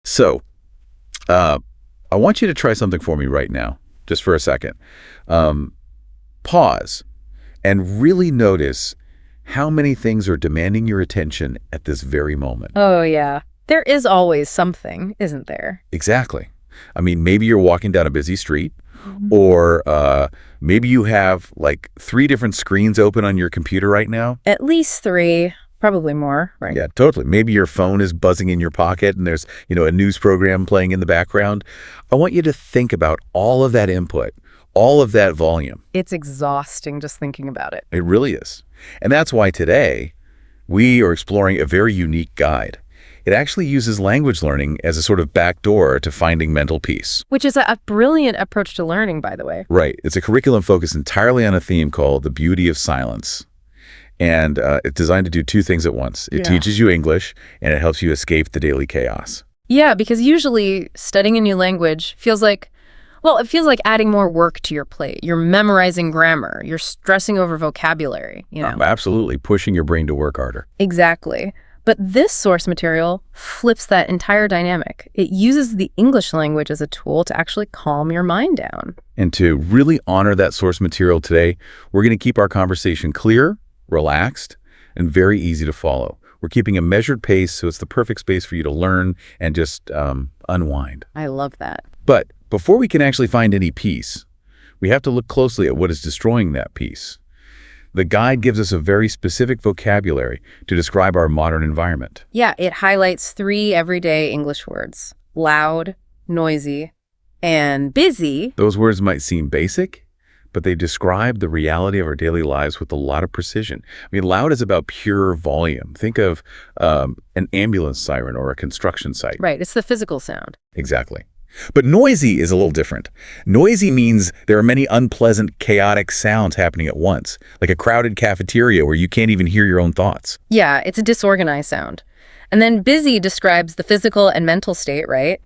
So, uh, I want you to try something for me right now, just for a second. Um, Pause and really notice how many things are demanding your attention at this very moment. Oh, yeah. There is always something, isn't there? Exactly. I mean, maybe you're walking down a busy street, or maybe you have like 3 different screens open on your computer right now. At least 3, probably more, right? Yeah, totally. Maybe your phone is buzzing in your pocket and there's, a news program playing in the background. I want you to think about all of that input, all of that volume. It's exhausting just thinking about it. It really is. And that's why today we are exploring a very unique guide. It actually uses language learning as a sort of backdoor to finding mental peace. Which is a brilliant approach to learning, by the way. Right. It's a curriculum focused entirely on a theme called the beauty of silence. And it's designed to do 2 things at once. It teaches you English, and it helps you escape the daily chaos. Yeah, because usually studying a new language feels like adding more work to your plate. You're memorizing grammar. You're stressing over vocabulary, Absolutely. Pushing your brain to work harder. Exactly. But this source material flips that entire dynamic. It uses the English language as a tool to actually calm your mind down. And to really honor that source material today, we're going to keep our conversation clear, relaxed, and very easy to follow. We're keeping a measured pace, so it's the perfect space for you to learn and just unwind. I love that. But before we can actually find any peace, we have to look closely at what is destroying that peace. The guide gives us a very specific vocabulary to describe our modern environment. Yeah, it highlights 3 everyday English words: loud, noisy, and busy. Those words might seem basic, but they describe the reality of our daily lives with a lot of precision. I mean, loud is about pure volume. Think of an ambulance siren or a construction site. Right, it's the physical sound. Exactly. But noisy is a little different. Noisy means there are many unpleasant, chaotic sounds happening at once, like a crowded cafeteria where you can't even hear your own thoughts. Yeah, it's a disorganized sound. And then busy describes the physical and mental state, right?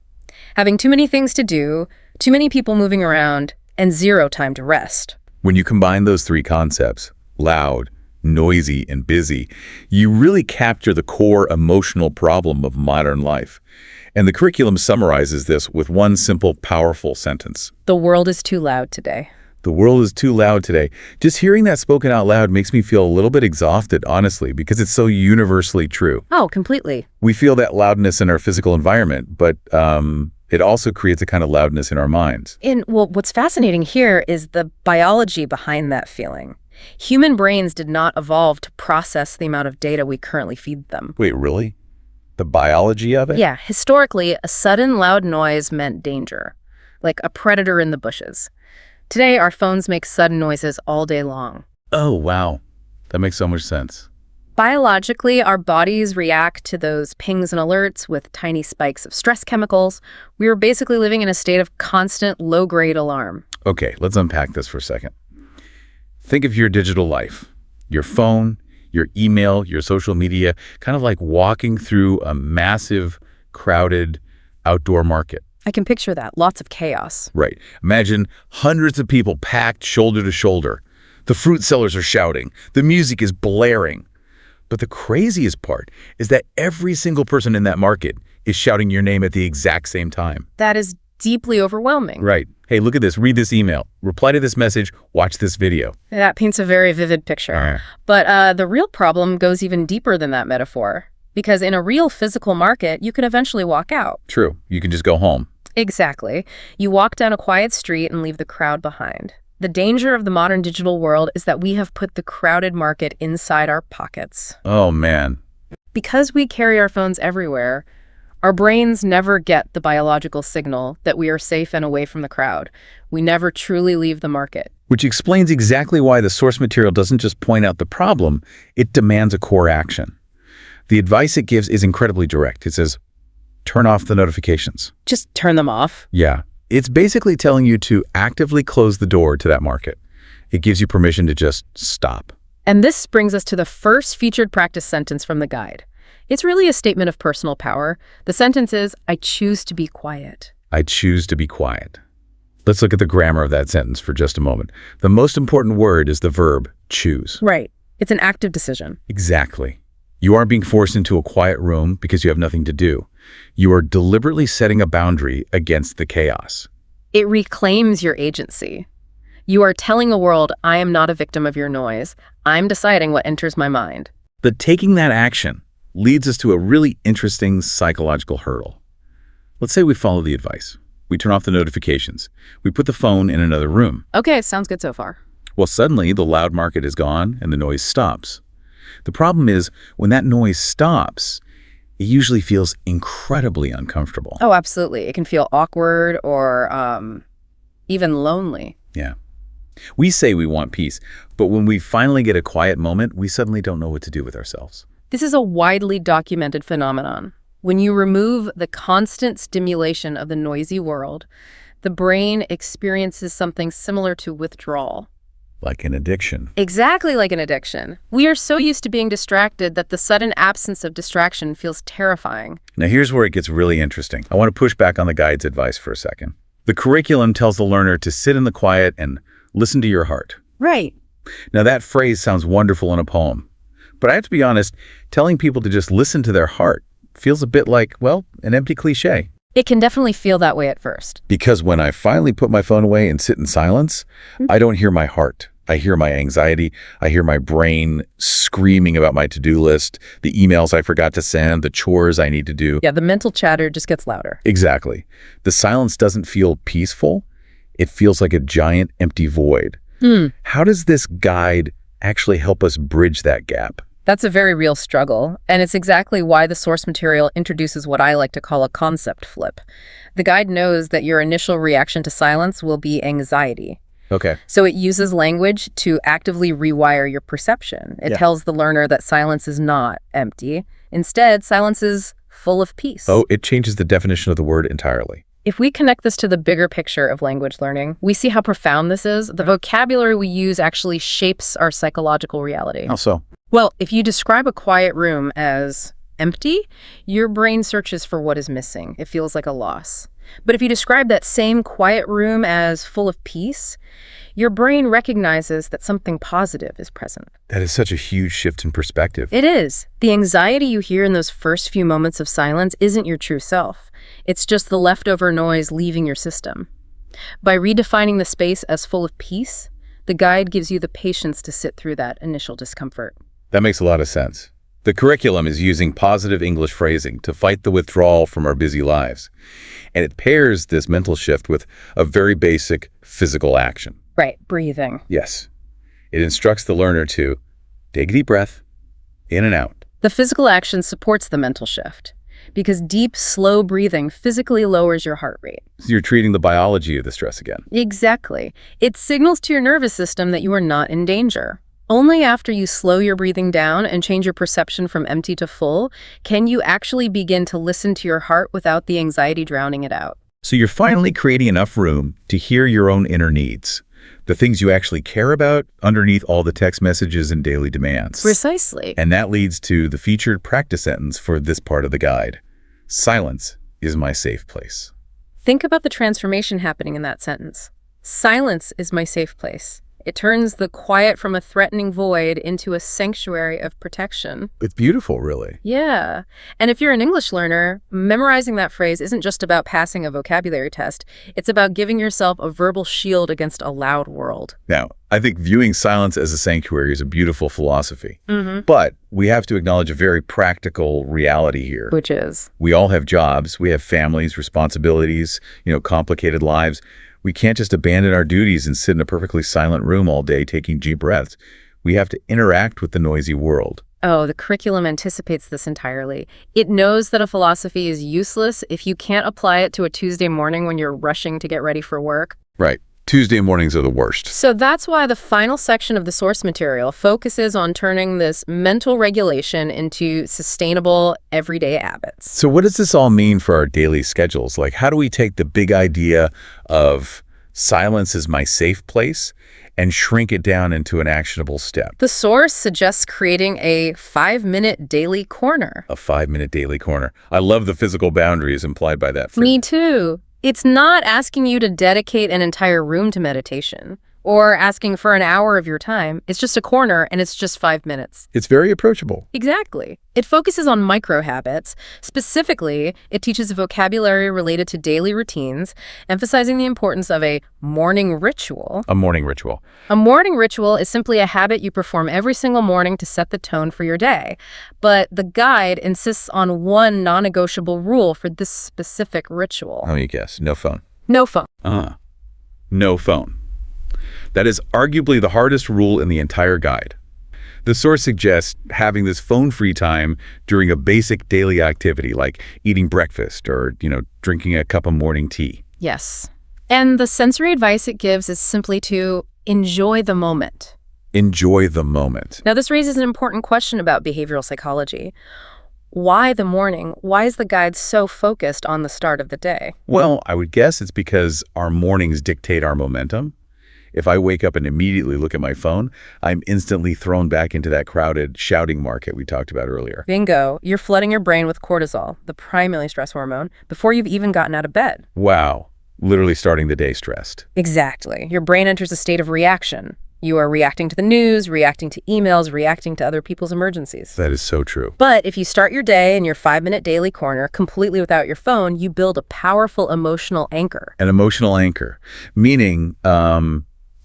Having too many things to do, too many people moving around, and 0 time to rest. When you combine those 3 concepts, loud, noisy, and busy, you really capture the core emotional problem of modern life. And the curriculum summarizes this with one simple, powerful sentence. The world is too loud today. The world is too loud today. Just hearing that spoken out loud makes me feel a little bit exhausted, honestly, because it's so universally true. Oh, completely. We feel that loudness in our physical environment, but it also creates a kind of loudness in our minds. What's fascinating here is the biology behind that feeling. Human brains did not evolve to process the amount of data we currently feed them. Wait, really? The biology of it? Yeah, historically, a sudden loud noise meant danger, like a predator in the bushes. Today, our phones make sudden noises all day long. Oh, wow. That makes so much sense. Biologically, our bodies react to those pings and alerts with tiny spikes of stress chemicals. We were basically living in a state of constant low-grade alarm. Okay, let's unpack this for a second. Think of your digital life, your phone, your email, your social media, kind of like walking through a massive, crowded outdoor market. I can picture that. Lots of chaos. Right. Imagine hundreds of people packed shoulder to shoulder. The fruit sellers are shouting. The music is blaring. But the craziest part is that every single person in that market is shouting your name at the exact same time. That is deeply overwhelming. Right. Hey, look at this. Read this email. Reply to this message. Watch this video. That paints a very vivid picture. But the real problem goes even deeper than that metaphor. Because in a real physical market, you can eventually walk out. True. You can just go home. Exactly. You walk down a quiet street and leave the crowd behind. The danger of the modern digital world is that we have put the crowded market inside our pockets. Oh, man. Because we carry our phones everywhere, our brains never get the biological signal that we are safe and away from the crowd. We never truly leave the market. Which explains exactly why the source material doesn't just point out the problem, it demands a core action. The advice it gives is incredibly direct. It says, turn off the notifications. Just turn them off? Yeah. It's basically telling you to actively close the door to that market. It gives you permission to just stop. And this brings us to the first featured practice sentence from the guide. It's really a statement of personal power. The sentence is, I choose to be quiet. I choose to be quiet. Let's look at the grammar of that sentence for just a moment. The most important word is the verb choose. Right. It's an active decision. Exactly. You aren't being forced into a quiet room because you have nothing to do. You are deliberately setting a boundary against the chaos. It reclaims your agency. You are telling the world, I am not a victim of your noise. I'm deciding what enters my mind. But taking that action leads us to a really interesting psychological hurdle. Let's say we follow the advice. We turn off the notifications. We put the phone in another room. Okay, sounds good so far. Well, suddenly the loud market is gone and the noise stops. The problem is when that noise stops, it usually feels incredibly uncomfortable. Oh, absolutely. It can feel awkward or even lonely. Yeah. We say we want peace, but when we finally get a quiet moment, we suddenly don't know what to do with ourselves. This is a widely documented phenomenon. When you remove the constant stimulation of the noisy world, the brain experiences something similar to withdrawal. Like an addiction. Exactly like an addiction. We are so used to being distracted that the sudden absence of distraction feels terrifying. Now here's where it gets really interesting. I want to push back on the guide's advice for a second. The curriculum tells the learner to sit in the quiet and listen to your heart. Right. Now that phrase sounds wonderful in a poem, but I have to be honest, telling people to just listen to their heart feels a bit like, well, an empty cliche. It can definitely feel that way at first. Because when I finally put my phone away and sit in silence, I don't hear my heart. I hear my anxiety. I hear my brain screaming about my to-do list, the emails I forgot to send, the chores I need to do. Yeah, the mental chatter just gets louder. Exactly. The silence doesn't feel peaceful. It feels like a giant empty void. How does this guide actually help us bridge that gap? That's a very real struggle, and it's exactly why the source material introduces what I like to call a concept flip. The guide knows that your initial reaction to silence will be anxiety. Okay. So it uses language to actively rewire your perception. It tells the learner that silence is not empty. Instead, silence is full of peace. Oh, it changes the definition of the word entirely. If we connect this to the bigger picture of language learning, we see how profound this is. The vocabulary we use actually shapes our psychological reality. How so? Well, if you describe a quiet room as empty, your brain searches for what is missing. It feels like a loss. But if you describe that same quiet room as full of peace, your brain recognizes that something positive is present. That is such a huge shift in perspective. It is. The anxiety you hear in those first few moments of silence isn't your true self. It's just the leftover noise leaving your system. By redefining the space as full of peace, the guide gives you the patience to sit through that initial discomfort. That makes a lot of sense. The curriculum is using positive English phrasing to fight the withdrawal from our busy lives. And it pairs this mental shift with a very basic physical action. Right, breathing. Yes. It instructs the learner to take a deep breath, in and out. The physical action supports the mental shift because deep, slow breathing physically lowers your heart rate. So you're treating the biology of the stress again. Exactly. It signals to your nervous system that you are not in danger. Only after you slow your breathing down and change your perception from empty to full can you actually begin to listen to your heart without the anxiety drowning it out. So you're finally creating enough room to hear your own inner needs, the things you actually care about underneath all the text messages and daily demands. Precisely. And that leads to the featured practice sentence for this part of the guide. Silence is my safe place. Think about the transformation happening in that sentence. Silence is my safe place. It turns the quiet from a threatening void into a sanctuary of protection. It's beautiful, really. Yeah. And if you're an English learner, memorizing that phrase isn't just about passing a vocabulary test. It's about giving yourself a verbal shield against a loud world. Now, I think viewing silence as a sanctuary is a beautiful philosophy. But we have to acknowledge a very practical reality here. Which is? We all have jobs. We have families, responsibilities, complicated lives. We can't just abandon our duties and sit in a perfectly silent room all day taking deep breaths. We have to interact with the noisy world. Oh, the curriculum anticipates this entirely. It knows that a philosophy is useless if you can't apply it to a Tuesday morning when you're rushing to get ready for work. Right. Tuesday mornings are the worst. So that's why the final section of the source material focuses on turning this mental regulation into sustainable, everyday habits. So what does this all mean for our daily schedules? Like, how do we take the big idea of silence is my safe place and shrink it down into an actionable step? The source suggests creating a 5-minute daily corner. A 5-minute daily corner. I love the physical boundaries implied by that phrase. Me too. It's not asking you to dedicate an entire room to meditation or asking for an hour of your time. It's just a corner and it's just 5 minutes. It's very approachable. Exactly. It focuses on micro habits. Specifically, it teaches vocabulary related to daily routines, emphasizing the importance of a morning ritual. A morning ritual. A morning ritual is simply a habit you perform every single morning to set the tone for your day. But the guide insists on one non-negotiable rule for this specific ritual. Let me guess. No phone. No phone. No phone. That is arguably the hardest rule in the entire guide. The source suggests having this phone-free time during a basic daily activity like eating breakfast or, drinking a cup of morning tea. Yes. And the sensory advice it gives is simply to enjoy the moment. Enjoy the moment. Now, this raises an important question about behavioral psychology. Why the morning? Why is the guide so focused on the start of the day? Well, I would guess it's because our mornings dictate our momentum. If I wake up and immediately look at my phone, I'm instantly thrown back into that crowded shouting market we talked about earlier. Bingo. You're flooding your brain with cortisol, the primary stress hormone, before you've even gotten out of bed. Wow. Literally starting the day stressed. Exactly. Your brain enters a state of reaction. You are reacting to the news, reacting to emails, reacting to other people's emergencies. That is so true. But if you start your day in your 5-minute daily corner completely without your phone, you build a powerful emotional anchor. An emotional anchor, meaning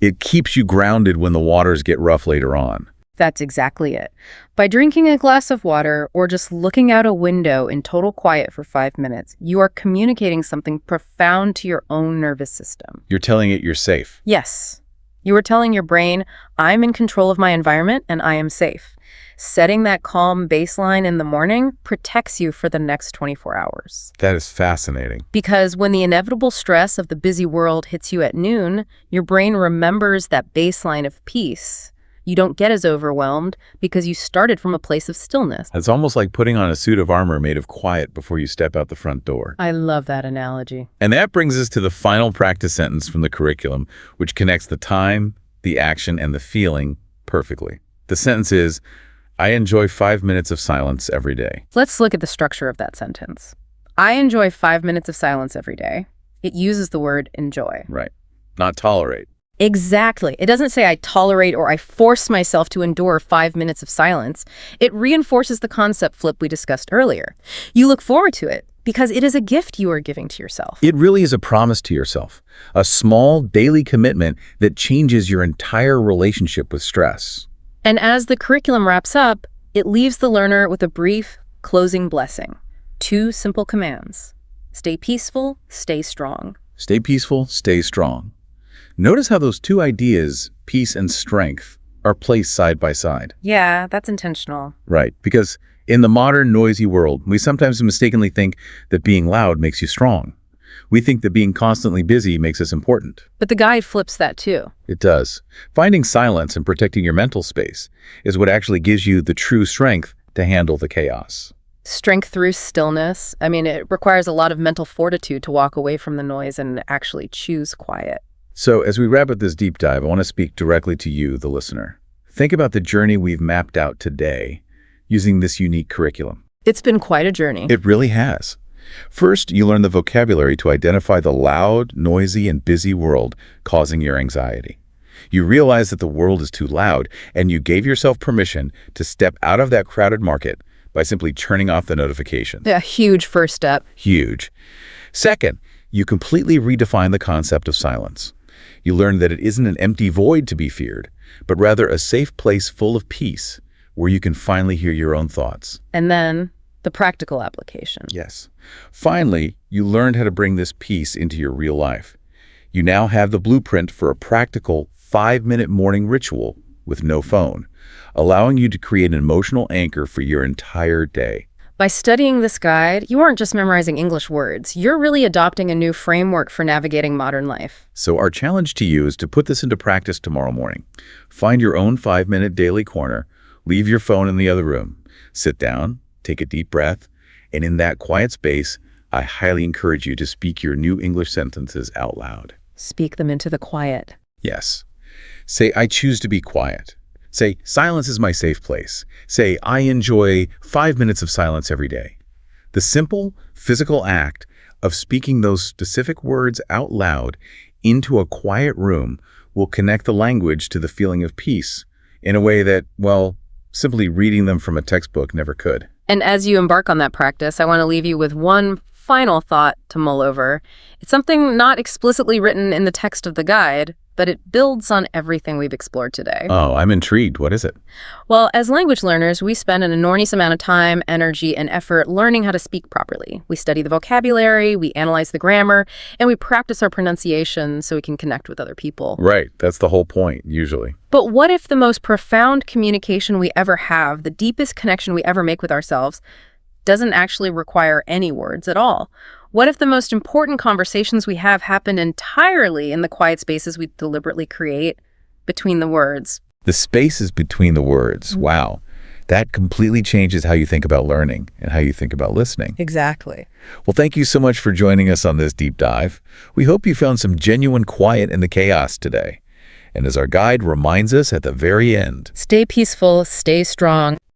it keeps you grounded when the waters get rough later on. That's exactly it. By drinking a glass of water or just looking out a window in total quiet for 5 minutes, you are communicating something profound to your own nervous system. You're telling it you're safe. Yes. You are telling your brain, I'm in control of my environment and I am safe. Setting that calm baseline in the morning protects you for the next 24 hours. That is fascinating. Because when the inevitable stress of the busy world hits you at noon, your brain remembers that baseline of peace. You don't get as overwhelmed because you started from a place of stillness. It's almost like putting on a suit of armor made of quiet before you step out the front door. I love that analogy. And that brings us to the final practice sentence from the curriculum, which connects the time, the action, and the feeling perfectly. The sentence is, I enjoy 5 minutes of silence every day. Let's look at the structure of that sentence. I enjoy 5 minutes of silence every day. It uses the word enjoy. Right. Not tolerate. Exactly. It doesn't say I tolerate or I force myself to endure 5 minutes of silence. It reinforces the concept flip we discussed earlier. You look forward to it because it is a gift you are giving to yourself. It really is a promise to yourself, a small daily commitment that changes your entire relationship with stress. And as the curriculum wraps up, it leaves the learner with a brief closing blessing. 2 simple commands. Stay peaceful, stay strong. Stay peaceful, stay strong. Notice how those two ideas, peace and strength, are placed side by side. Yeah, that's intentional. Right, because in the modern noisy world, we sometimes mistakenly think that being loud makes you strong. We think that being constantly busy makes us important. But the guide flips that too. It does. Finding silence and protecting your mental space is what actually gives you the true strength to handle the chaos. Strength through stillness. It requires a lot of mental fortitude to walk away from the noise and actually choose quiet. So as we wrap up this deep dive, I want to speak directly to you, the listener. Think about the journey we've mapped out today using this unique curriculum. It's been quite a journey. It really has. First, you learn the vocabulary to identify the loud, noisy, and busy world causing your anxiety. You realize that the world is too loud, and you gave yourself permission to step out of that crowded market by simply turning off the notifications. A huge first step. Huge. Second, you completely redefine the concept of silence. You learn that it isn't an empty void to be feared, but rather a safe place full of peace where you can finally hear your own thoughts. And then the practical application. Yes. Finally, you learned how to bring this peace into your real life. You now have the blueprint for a practical 5-minute morning ritual with no phone, allowing you to create an emotional anchor for your entire day. By studying this guide, you aren't just memorizing English words. You're really adopting a new framework for navigating modern life. So our challenge to you is to put this into practice tomorrow morning. Find your own 5-minute daily corner, leave your phone in the other room, sit down, take a deep breath, and in that quiet space, I highly encourage you to speak your new English sentences out loud. Speak them into the quiet. Yes. Say, I choose to be quiet. Say, silence is my safe place. Say, I enjoy 5 minutes of silence every day. The simple physical act of speaking those specific words out loud into a quiet room will connect the language to the feeling of peace in a way that, well, simply reading them from a textbook never could. And as you embark on that practice, I want to leave you with one final thought to mull over. It's something not explicitly written in the text of the guide, but it builds on everything we've explored today. Oh, I'm intrigued. What is it? Well, as language learners, we spend an enormous amount of time, energy, and effort learning how to speak properly. We study the vocabulary, we analyze the grammar, and we practice our pronunciation so we can connect with other people. Right. That's the whole point, usually. But what if the most profound communication we ever have, the deepest connection we ever make with ourselves, doesn't actually require any words at all? What if the most important conversations we have happen entirely in the quiet spaces we deliberately create between the words? The spaces between the words. Wow. That completely changes how you think about learning and how you think about listening. Exactly. Well, thank you so much for joining us on this deep dive. We hope you found some genuine quiet in the chaos today. And as our guide reminds us at the very end, Stay peaceful, stay strong.